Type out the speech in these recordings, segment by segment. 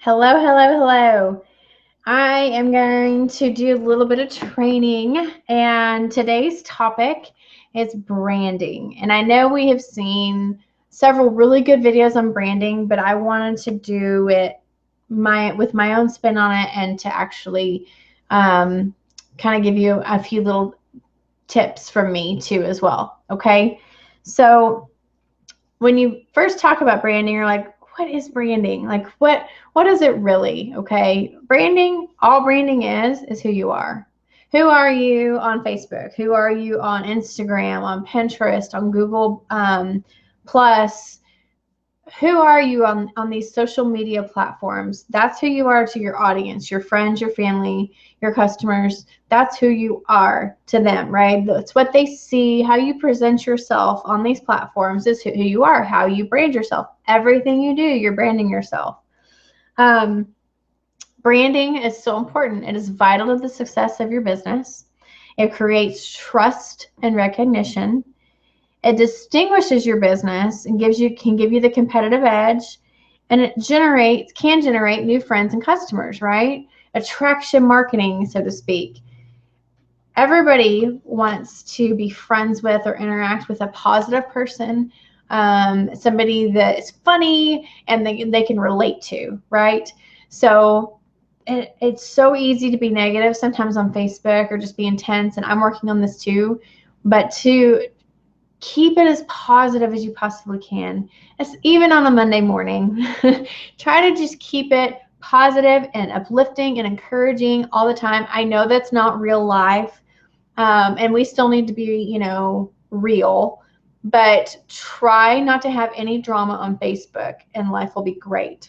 Hello, hello, hello. I am going to do a little bit of training, and today's topic is branding. And I know we have seen several really good videos on branding, but I wanted to do it with my own spin on it and to actually kind of give you a few little tips from me too as well. Okay, so when you first talk about branding, you're like, what is branding? Like what is it really? Okay. Branding, all branding is who you are. Who are you on Facebook? Who are you on Instagram, on Pinterest, on Google Plus? Who are you on these social media platforms? That's who you are to your audience, your friends, your family, your customers. That's who you are to them, right? That's what they see. How you present yourself on these platforms is who you are, how you brand yourself. Everything you do, you're branding yourself. um, Branding is so important. It is vital to the success of your business. It creates trust and recognition. It distinguishes your business and can give you the competitive edge, and it can generate new friends and customers, right? Attraction marketing, so to speak. Everybody wants to be friends with or interact with a positive person, somebody that is funny and they can relate to, right? So it's so easy to be negative sometimes on Facebook or just be intense, and I'm working on this too. But to keep it as positive as you possibly can. Even on a Monday morning, try to just keep it positive and uplifting and encouraging all the time. I know that's not real life, and we still need to be, real, but try not to have any drama on Facebook and life will be great.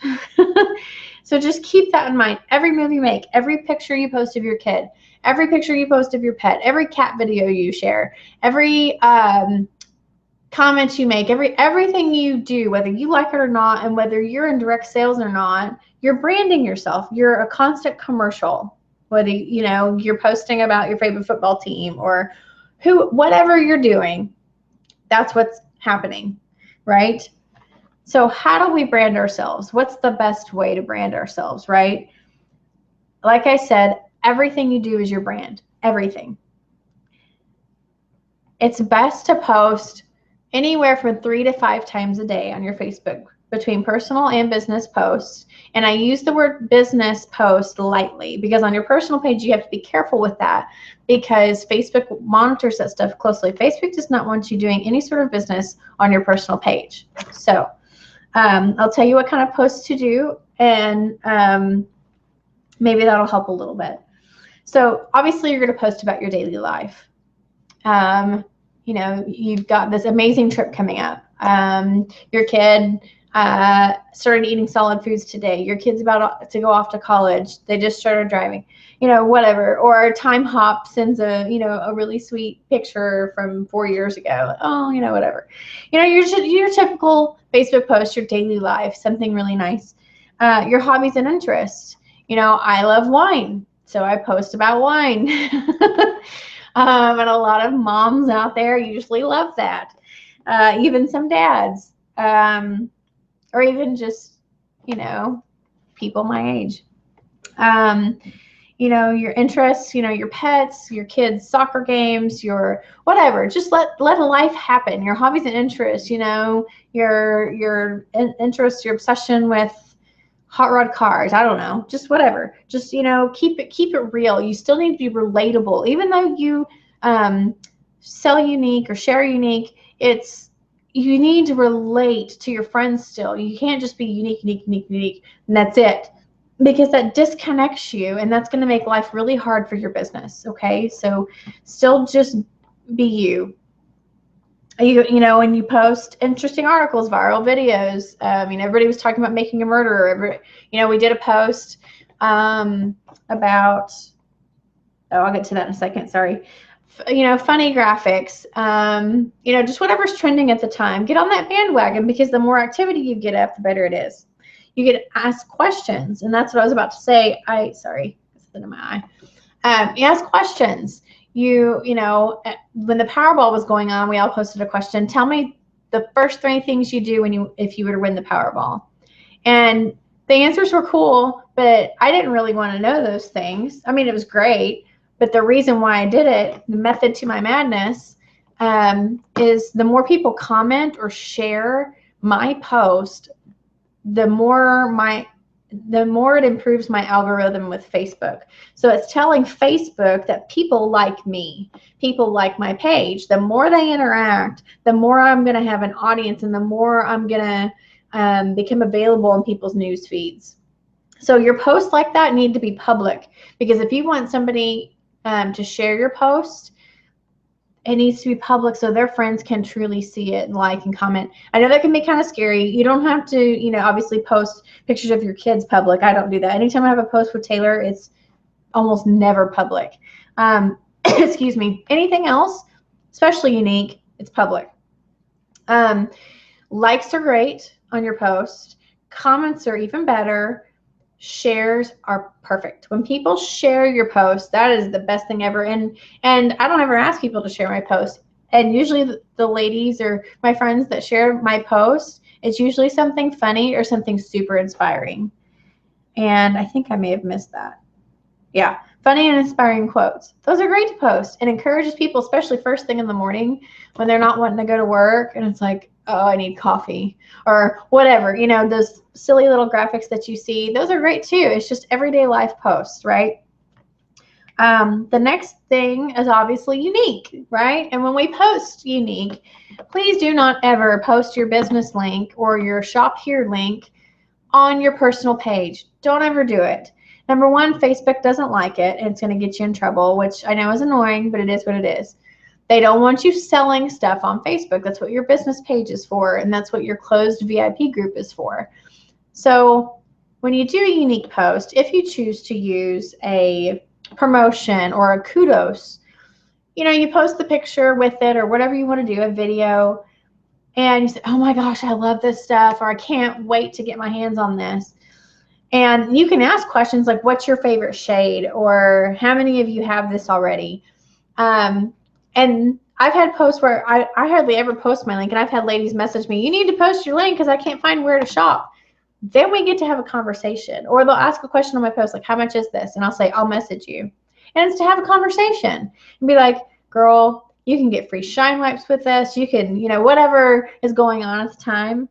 So just keep that in mind. Every move you make, every picture you post of your kid, every picture you post of your pet, every cat video you share, every comments you make, everything you do, whether you like it or not, and whether you're in direct sales or not, you're branding yourself. You're a constant commercial. Whether you're posting about your favorite football team or whatever you're doing, that's what's happening, right? So how do we brand ourselves? What's the best way to brand ourselves, right? Like I said, everything you do is your brand. Everything. It's best to post anywhere from 3 to 5 times a day on your Facebook between personal and business posts. And I use the word business post lightly because on your personal page, you have to be careful with that because Facebook monitors that stuff closely. Facebook does not want you doing any sort of business on your personal page. So I'll tell you what kind of posts to do, and maybe that'll help a little bit. So obviously you're going to post about your daily life. You've got this amazing trip coming up. Your kid started eating solid foods today. Your kid's about to go off to college. They just started driving, whatever. Or Time Hop sends a really sweet picture from 4 years ago. Oh, whatever. Your typical Facebook post, your daily life, something really nice. Your hobbies and interests. I love wine, so I post about wine. And a lot of moms out there usually love that. Even some dads, or even just, people my age. Your interests, your pets, your kids' soccer games, your whatever. Just let life happen. Your hobbies and interests, your interests, your obsession with hot rod cars, I don't know, just whatever. Just, keep it real. You still need to be relatable. Even though you sell Younique or share Younique, you need to relate to your friends still. You can't just be unique, and that's it. Because that disconnects you, and that's going to make life really hard for your business, okay? So still just be you. When you post interesting articles, viral videos, everybody was talking about making a murderer. We did a post about, I'll get to that in a second, sorry. Funny graphics, just whatever's trending at the time. Get on that bandwagon because the more activity you get up, the better it is. You get asked questions, and that's what I was about to say. Sorry, it's in my eye. You ask questions. When the Powerball was going on, we all posted a question. Tell me the first 3 things you do if you were to win the Powerball. And The answers were cool, but I didn't really want to know those things. I mean, it was great, but the reason why I did it, the method to my madness, is the more people comment or share my post, the more it improves my algorithm with Facebook. So it's telling Facebook that people like me, people like my page. The more they interact, the more I'm going to have an audience, and the more I'm going to become available in people's news feeds. So your posts like that need to be public, because if you want somebody to share your post, it needs to be public so their friends can truly see it and like and comment. I know that can be kind of scary. You don't have to, obviously post pictures of your kids public. I don't do that. Anytime I have a post with Taylor, it's almost never public. Excuse me. Anything else, especially Younique, it's public. Likes are great on your post. Comments are even better. Shares are perfect. When people share your post, that is the best thing ever. And I don't ever ask people to share my post. And usually the ladies or my friends that share my post, it's usually something funny or something super inspiring. And I think I may have missed that. Yeah, funny and inspiring quotes. Those are great to post. It encourages people, especially first thing in the morning when they're not wanting to go to work and it's like, oh, I need coffee or whatever. Those silly little graphics that you see, those are great too. It's just everyday life posts, right? The next thing is obviously Younique, right? And when we post Younique, please do not ever post your business link or your shop here link on your personal page. Don't ever do it. Number one, Facebook doesn't like it, and it's going to get you in trouble, which I know is annoying, but it is what it is. They don't want you selling stuff on Facebook. That's what your business page is for, and that's what your closed VIP group is for. So when you do a Younique post, if you choose to use a promotion or a kudos, you post the picture with it or whatever you want to do, a video, and you say, oh my gosh, I love this stuff, or I can't wait to get my hands on this. And you can ask questions like, what's your favorite shade? Or how many of you have this already? And I've had posts where I hardly ever post my link, and I've had ladies message me, you need to post your link because I can't find where to shop. Then we get to have a conversation. Or they'll ask a question on my post like, how much is this? And I'll say, I'll message you. And it's to have a conversation and be like, girl, you can get free shine wipes with this. You can, whatever is going on at the time.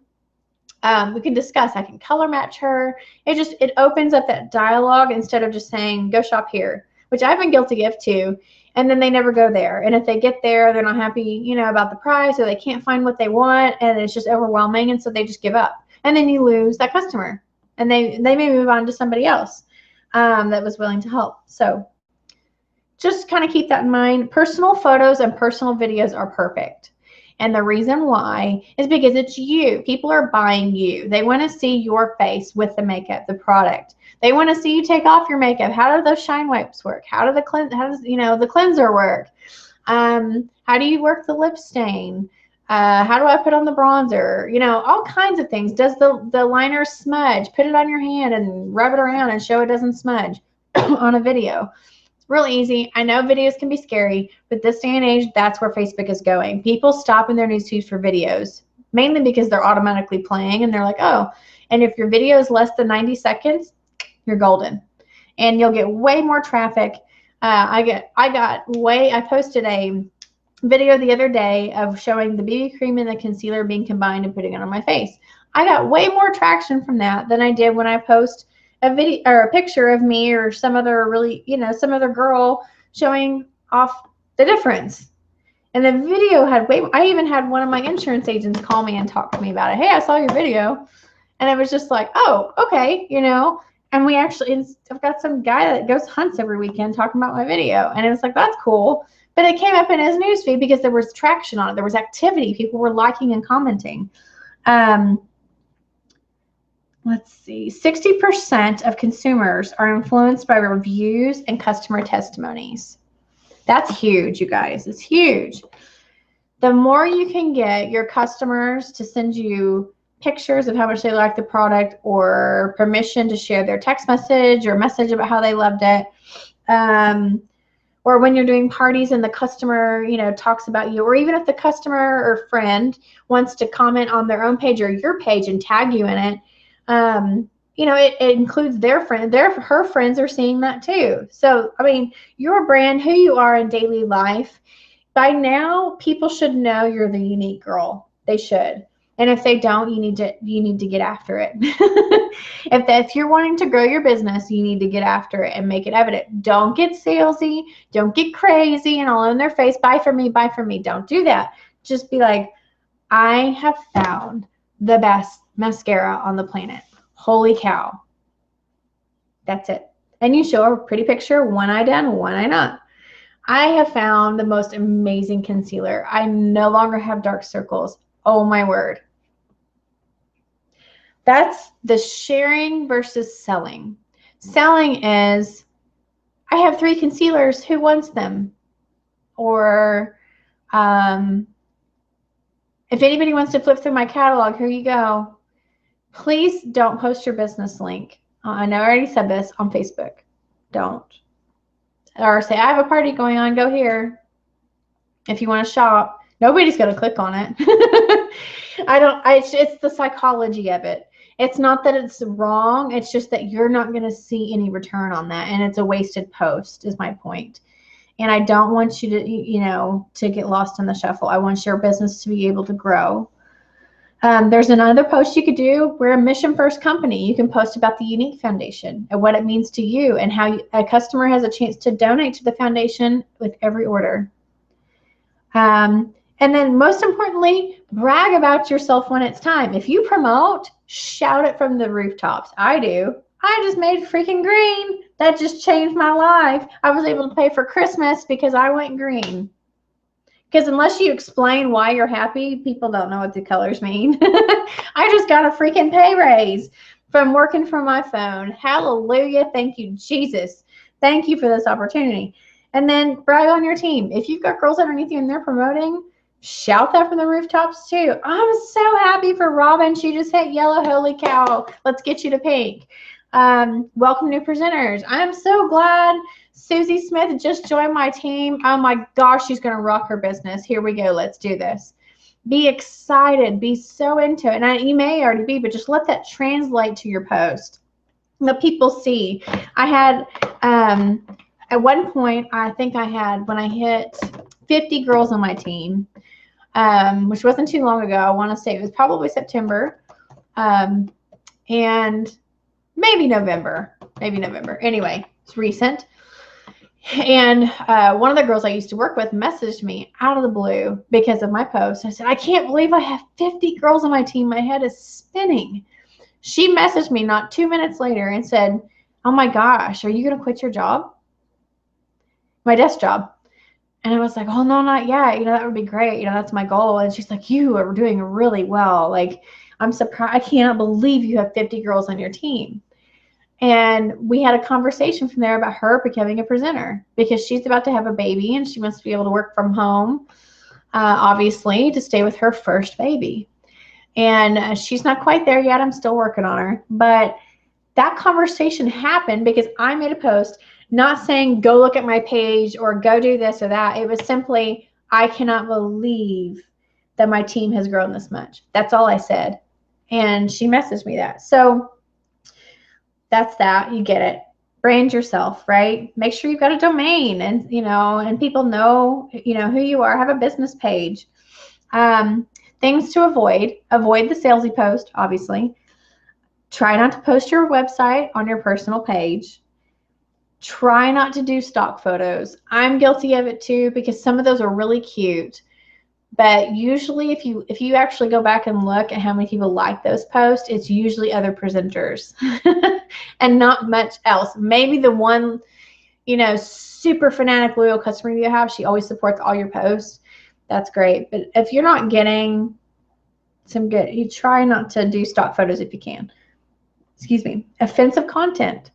We can discuss. I can color match her. It opens up that dialogue instead of just saying, go shop here, which I've been guilty of too. And then they never go there. And if they get there, they're not happy, about the price, or they can't find what they want, and it's just overwhelming, and so they just give up. And then you lose that customer, and they may move on to somebody else that was willing to help. So just kind of keep that in mind. Personal photos and personal videos are perfect. And the reason why is because it's you. People are buying you. They want to see your face with the makeup, the product. They want to see you take off your makeup. How do those shine wipes work? How does the cleanser work? How do you work the lip stain? How do I put on the bronzer? All kinds of things. Does the liner smudge? Put it on your hand and rub it around and show it doesn't smudge on a video. Real easy. I know videos can be scary, but this day and age, that's where Facebook is going. People stop in their newsfeeds for videos, mainly because they're automatically playing, and they're like, oh. And if your video is less than 90 seconds, you're golden, and you'll get way more traffic. I posted a video the other day of showing the BB cream and the concealer being combined and putting it on my face. I got way more traction from that than I did when I post a video or a picture of me or some other some other girl showing off the difference. And the video had I even had one of my insurance agents call me and talk to me about it. Hey, I saw your video. And I was just like, oh, okay, And I've got some guy that goes hunts every weekend talking about my video. And it was like, that's cool. But it came up in his newsfeed because there was traction on it. There was activity. People were liking and commenting. Let's see, 60% of consumers are influenced by reviews and customer testimonies. That's huge, you guys. It's huge. The more you can get your customers to send you pictures of how much they like the product, or permission to share their text message or message about how they loved it, or when you're doing parties and the customer, talks about you, or even if the customer or friend wants to comment on their own page or your page and tag you in it, it includes their friend, her friends are seeing that too. So, I mean, your brand, who you are in daily life, by now, people should know you're the Younique girl. They should. And if they don't, you need to get after it. If you're wanting to grow your business, you need to get after it and make it evident. Don't get salesy. Don't get crazy and all in their face. Buy for me, buy for me. Don't do that. Just be like, I have found the best mascara on the planet. Holy cow. That's it. And you show a pretty picture, one eye done, one eye not. I have found the most amazing concealer. I no longer have dark circles. Oh my word. That's the sharing versus selling. Selling is, I have 3 concealers. Who wants them? Or if anybody wants to flip through my catalog, here you go. Please don't post your business link. I know I already said this on Facebook. Don't. Or say, I have a party going on, go here. If you want to shop, nobody's going to click on it. It's the psychology of it. It's not that it's wrong. It's just that you're not going to see any return on that. And it's a wasted post is my point. And I don't want you to, to get lost in the shuffle. I want your business to be able to grow. There's another post you could do. We're a mission first company. You can post about the Younique Foundation and what it means to you and how a customer has a chance to donate to the foundation with every order. And then most importantly, brag about yourself when it's time. If you promote, shout it from the rooftops. I do. I just made freaking green. That just changed my life. I was able to pay for Christmas because I went green. Because unless you explain why you're happy, people don't know what the colors mean. I just got a freaking pay raise from working from my phone. Hallelujah. Thank you, Jesus. Thank you for this opportunity. And then brag on your team. If you've got girls underneath you and they're promoting, shout that from the rooftops too. I'm so happy for Robin. She just hit yellow. Holy cow. Let's get you to pink. Welcome new presenters. I'm so glad Susie Smith just joined my team. Oh my gosh, she's going to rock her business. Here we go. Let's do this. Be excited. Be so into it. And you may already be, but just let that translate to your post. Let people see. I had, at one point, I think I had, when I hit 50 girls on my team, which wasn't too long ago. I want to say it was probably September. And maybe November. Anyway, it's recent. And one of the girls I used to work with messaged me out of the blue because of my post. I said, I can't believe I have 50 girls on my team. My head is spinning. She messaged me not 2 minutes later and said, oh my gosh, are you going to quit your job? My desk job. And I was like, oh, no, not yet. That would be great. That's my goal. And she's like, you are doing really well. Like, I'm surprised. I cannot believe you have 50 girls on your team. And we had a conversation from there about her becoming a presenter because she's about to have a baby and she wants to be able to work from home, obviously, to stay with her first baby. And she's not quite there yet. I'm still working on her. But that conversation happened because I made a post not saying go look at my page or go do this or that. It was simply, I cannot believe that my team has grown this much. That's all I said. And she messaged me that. So that's that. You get it. Brand yourself, right? Make sure you've got a domain and, and people know, who you are. Have a business page. Things to avoid. Avoid the salesy post, obviously. Try not to post your website on your personal page. Try not to do stock photos. I'm guilty of it too because some of those are really cute. But usually if you actually go back and look at how many people like those posts, it's usually other presenters and not much else. Maybe the one, super fanatic loyal customer you have, she always supports all your posts. That's great. But if you're not getting some good, you try not to do stock photos if you can. Excuse me. Offensive content,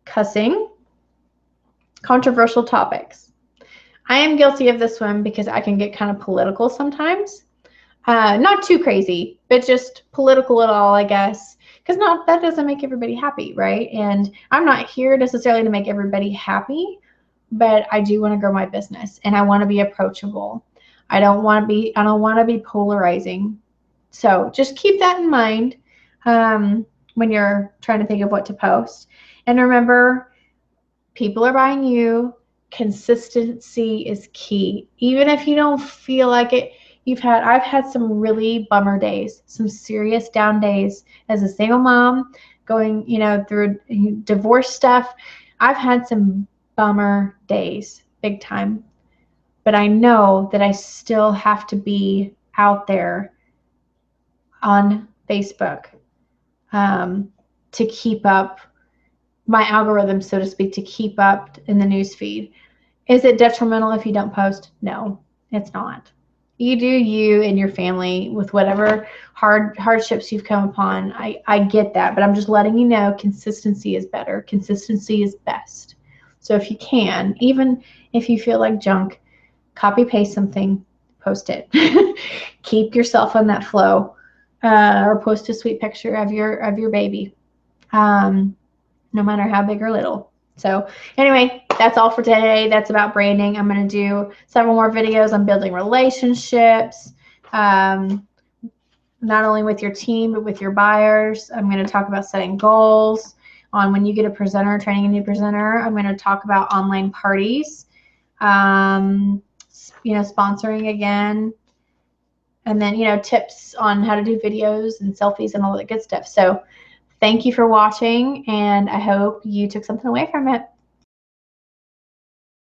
cussing, controversial topics. I am guilty of this one because I can get kind of political sometimes. Not too crazy, but just political at all, I guess. Because that doesn't make everybody happy, right? And I'm not here necessarily to make everybody happy, but I do want to grow my business and I want to be approachable. I don't want to be polarizing. So just keep that in mind. when you're trying to think of what to post. And remember, people are buying you. Consistency is key. Even if you don't feel like it, I've had some really bummer days, some serious down days as a single mom going, through divorce stuff. I've had some bummer days, big time. But I know that I still have to be out there on Facebook, to keep up my algorithm, so to speak, to keep up in the news feed. Is it detrimental if you don't post? No, it's not. You do you and your family with whatever hardships you've come upon. I get that, but I'm just letting you know consistency is better. Consistency is best. So if you can, even if you feel like junk, copy paste something, post it. Keep yourself on that flow, or post a sweet picture of your baby. No matter how big or little. So anyway, that's all for today. That's about branding. I'm going to do several more videos on building relationships, not only with your team, but with your buyers. I'm going to talk about setting goals on when you get a presenter, training a new presenter. I'm going to talk about online parties, sponsoring again, and then, tips on how to do videos and selfies and all that good stuff. So thank you for watching, and I hope you took something away from it.